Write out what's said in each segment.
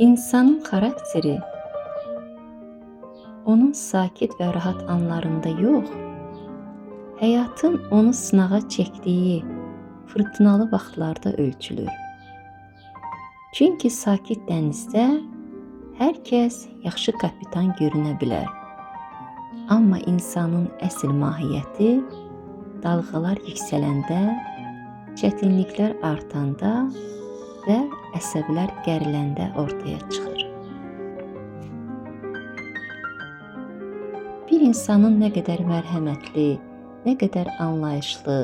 İnsanın xarakteri onun sakit və rahat anlarında yox, həyatın onu sınağa çəkdiyi fırtınalı vaxtlarda ölçülür. Çünki sakit dənizdə hər kəs yaxşı kapitan görünə bilər. Amma insanın əsl mahiyyəti dalğalar yüksələndə, çətinliklər artanda və əsəblər gəriləndə ortaya çıxır. Bir insanın nə qədər mərhəmətli, nə qədər anlayışlı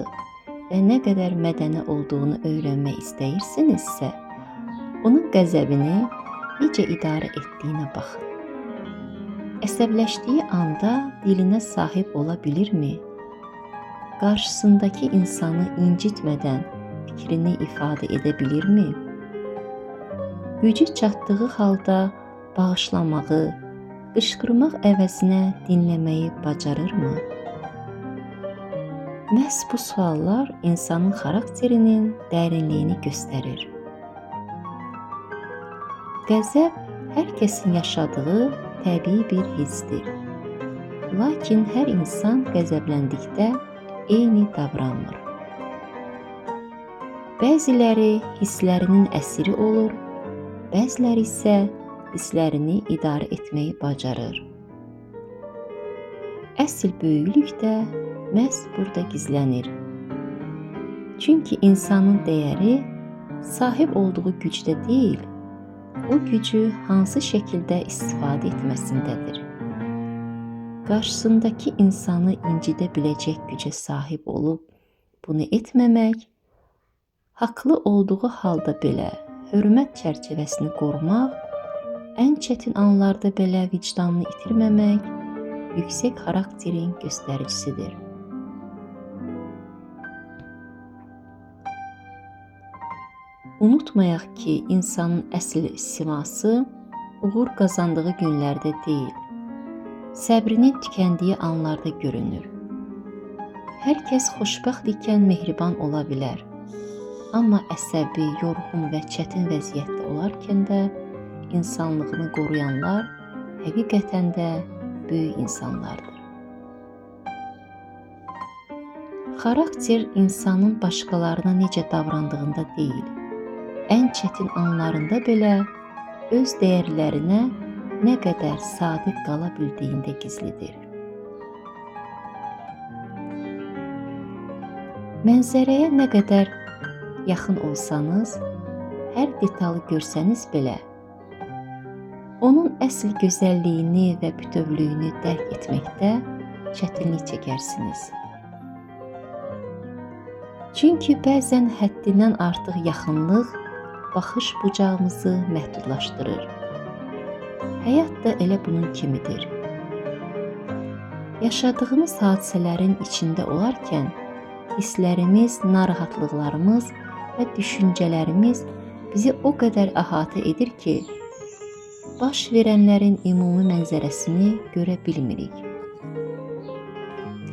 və nə qədər mədəni olduğunu öyrənmək istəyirsinizsə, onun qəzəbini necə idarə etdiyinə baxın. Əsəbləşdiyi anda dilinə sahib ola bilirmi? Qarşısındakı insanı incitmədən fikrini ifadə edə bilirmi? Gücü çatdığı halda bağışlamağı, qışqırmaq əvəzinə dinləməyi bacarırmı? Məhz bu suallar insanın xarakterinin dərinliyini göstərir. Qəzəb hər kəsin yaşadığı təbii bir hissdir. Lakin hər insan qəzəbləndikdə eyni davranmır. Bəziləri hisslərinin əsiri olur, bəziləri isə hisslərini idarə etməyi bacarır. Əsl böyüklük də məhz burada gizlənir. Çünki insanın dəyəri sahib olduğu gücdə deyil, o gücü hansı şəkildə istifadə etməsindədir. Qarşısındakı insanı incidə biləcək gücə sahib olub bunu etməmək, haqlı olduğu halda belə hörmət çərçivəsini qorumaq, ən çətin anlarda belə vicdanını itirməmək yüksək xarakterin göstəricisidir. Unutmayaq ki, insanın əsl siması uğur qazandığı günlərdə deyil, səbrinin tükəndiyi anlarda görünür. Hər kəs xoşbəxt ikən mehriban ola bilər. Amma əsəbi, yorğun və çətin vəziyyətdə olarkən də insanlığını qoruyanlar həqiqətən də böyük insanlardır. Xarakter insanın başqalarına necə davrandığında deyil, ən çətin anlarında belə öz dəyərlərinə nə qədər sadiq qala bildiyində gizlidir. Mənzərəyə nə qədər yaxın olsanız, hər detalı görsəniz belə, onun əsl gözəlliyini və bütövlüyünü dərk etməkdə çətinlik çəkərsiniz. Çünki bəzən həddindən artıq yaxınlıq baxış bucağımızı məhdudlaşdırır. Həyat da elə bunun kimidir. Yaşadığımız hadisələrin içində olarkən hisslərimiz, narahatlıqlarımız və düşüncələrimiz bizi o qədər əhatə edir ki, baş verənlərin ümumi mənzərəsini görə bilmirik.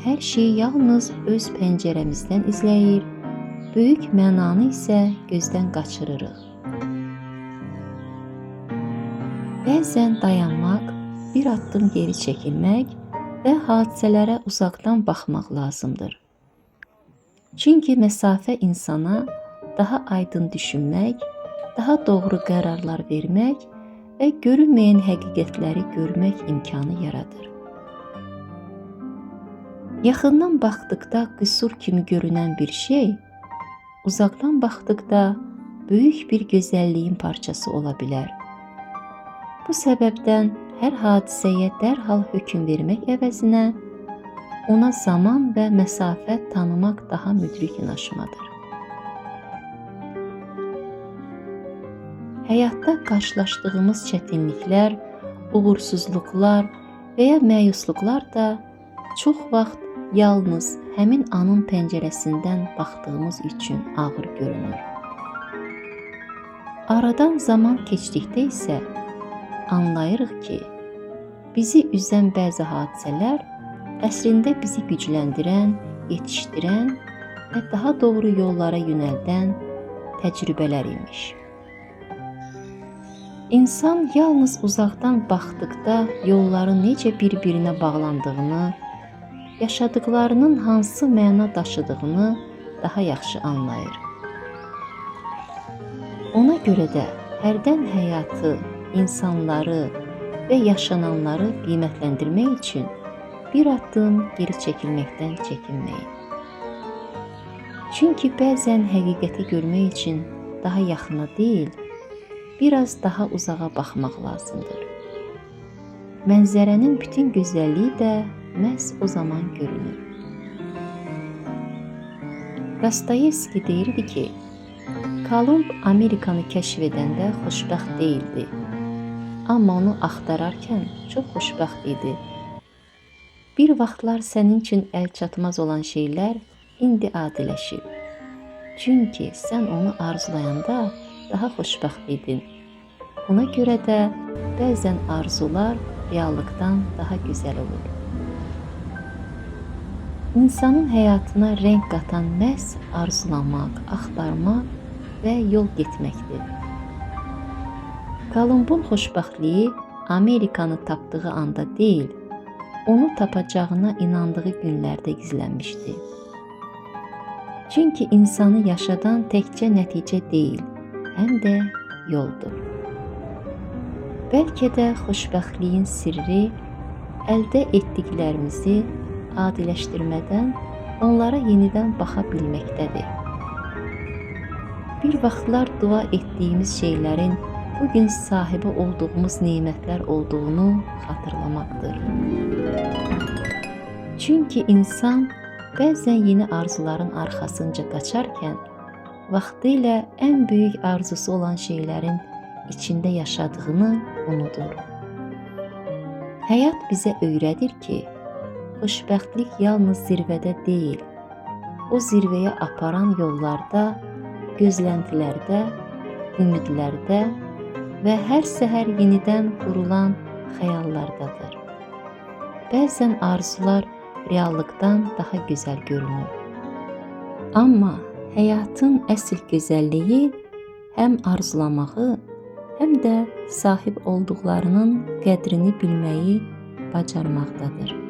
Hər şeyi yalnız öz pəncərəmizdən izləyir, böyük mənanı isə gözdən qaçırırıq. Bəzən dayanmaq, bir addım geri çəkilmək və hadisələrə uzaqdan baxmaq lazımdır. Çünki məsafə insana daha aydın düşünmək, daha doğru qərarlar vermək və görünməyən həqiqətləri görmək imkanı yaradır. Yaxından baxdıqda qüsur kimi görünən bir şey, uzaqdan baxdıqda böyük bir gözəlliyin parçası ola bilər. Bu səbəbdən hər hadisəyə dərhal hökm vermək əvəzinə ona zaman və məsafə tanımaq daha müdrik yanaşmadır. Həyatda qarşılaşdığımız çətinliklər, uğursuzluqlar və ya məyusluqlar da çox vaxt yalnız həmin anın pəncərəsindən baxdığımız üçün ağır görünür. Aradan zaman keçdikdə isə anlayırıq ki, bizi üzən bəzi hadisələr əslində bizi gücləndirən, yetişdirən və daha doğru yollara yönəldən təcrübələr imiş. İnsan yalnız uzaqdan baxdıqda yolların necə bir-birinə bağlandığını, yaşadıklarının hansı məna daşıdığını daha yaxşı anlayır. Ona görə də hərdən həyatı, insanları və yaşananları qiymətləndirmək üçün bir addım geri çəkilməkdən çəkinməyin. Çünki bəzən həqiqəti görmək üçün daha yaxına deyil, biraz daha uzağa baxmaq lazımdır. Mənzərənin bütün gözəlliyi də məhz o zaman görünür. Dostoyevski deyirdi ki, Kolumb Amerikanı kəşf edəndə xoşbəxt deyildi. Amma onu axtararkən çox xoşbəxt idi. Bir vaxtlar sənin üçün əlçatmaz olan şeylər indi adiləşib. Çünki sən onu arzulayanda daha xoşbəxt idin. Ona görə də bəzən arzular reallıqdan daha gözəl olur. İnsanın həyatına rəng qatan məhz arzulamaq, axtarmaq və yol getməkdir. Kolumbun xoşbəxtliyi Amerikanı tapdığı anda deyil, onu tapacağına inandığı günlərdə gizlənmişdi. Çünki insanı yaşadan təkcə nəticə deyil, həm də yoldur. Bəlkə də xoşbəxtliyin sirri əldə etdiklərimizi adiləşdirmədən onlara yenidən baxa bilməkdədir. Bir vaxtlar dua etdiyimiz şeylərin bugün sahibi olduğumuz nemətlər olduğunu xatırlamaqdır. Çünki insan bəzən yeni arzuların arxasınca qaçarkən, vaxtilə ən böyük arzusu olan şeylərin içində yaşadığını unudur. Həyat bizə öyrədir ki, xoşbəxtlik yalnız zirvədə deyil, o zirvəyə aparan yollarda, gözləntilərdə, ümidlərdə və hər səhər yenidən qurulan xəyallardadır. Bəzən arzular reallıqdan daha gözəl görünür. Amma həyatın əsl gözəlliyi həm arzulamağı, həm də sahib olduqlarının qədrini bilməyi bacarmaqdadır.